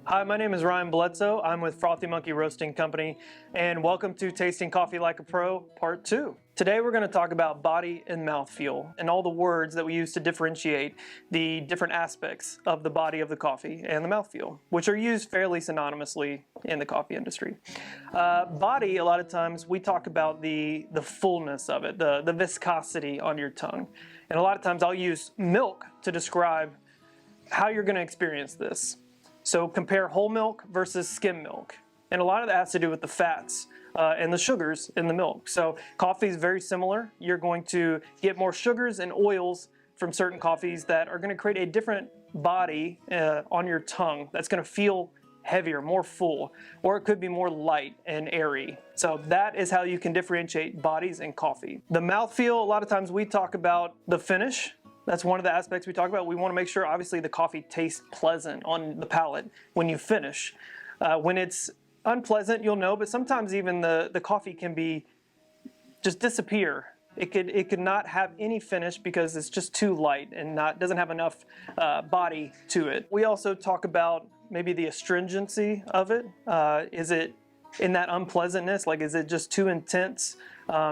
Hi, my name is Ryan Bledsoe. I'm with Frothy Monkey Roasting Company, and welcome to Tasting Coffee Like a Pro, Part 2. Today we're going to talk about body and mouthfeel and all the words that we use to differentiate the different aspects of the body of the coffee and the mouthfeel, which are used fairly synonymously in the coffee industry. Body, a lot of times we talk about the fullness of it, the viscosity on your tongue. And a lot of times I'll use milk to describe how you're going to experience this. So compare whole milk versus skim milk. And a lot of that has to do with the fats and the sugars in the milk. So coffee is very similar. You're going to get more sugars and oils from certain coffees that are going to create a different body on your tongue that's going to feel heavier, more full, or it could be more light and airy. So that is how you can differentiate bodies in coffee. The mouthfeel, a lot of times we talk about the finish. That's one of the aspects we talk about. We want to make sure, obviously, the coffee tastes pleasant on the palate when you finish. When it's unpleasant, you'll know, but sometimes even the coffee can be just disappear. It could not have any finish because it's just too light and doesn't have enough body to it. We also talk about maybe the astringency of it. Is it in that unpleasantness? Like, is it just too intense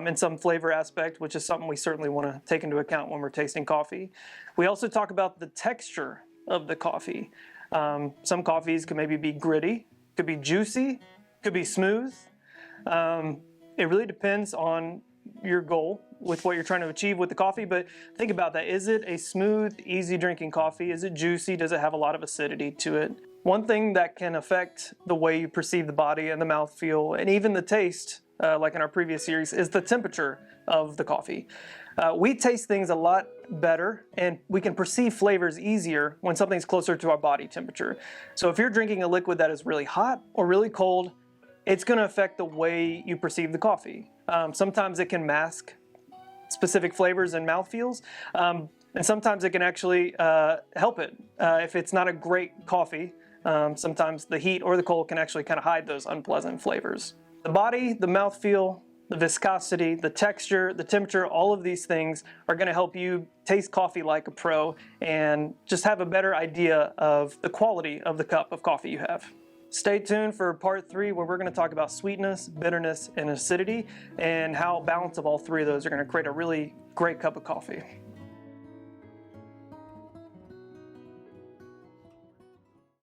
in some flavor aspect, which is something we certainly want to take into account when we're tasting coffee. We also talk about the texture of the coffee. Some coffees could maybe be gritty, could be juicy, could be smooth. It really depends on your goal with what you're trying to achieve with the coffee, but think about that. Is it a smooth, easy drinking coffee? Is it juicy? Does it have a lot of acidity to it? One thing that can affect the way you perceive the body and the mouthfeel and even the taste, like in our previous series, is the temperature of the coffee. We taste things a lot better and we can perceive flavors easier when something's closer to our body temperature. So if you're drinking a liquid that is really hot or really cold, it's going to affect the way you perceive the coffee. Sometimes it can mask specific flavors and mouthfeels, and sometimes it can actually help it. If it's not a great coffee, sometimes the heat or the cold can actually kind of hide those unpleasant flavors. The body, the mouthfeel, the viscosity, the texture, the temperature, all of these things are going to help you taste coffee like a pro and just have a better idea of the quality of the cup of coffee you have. Stay tuned for part 3 where we're going to talk about sweetness, bitterness, and acidity and how balance of all three of those are going to create a really great cup of coffee.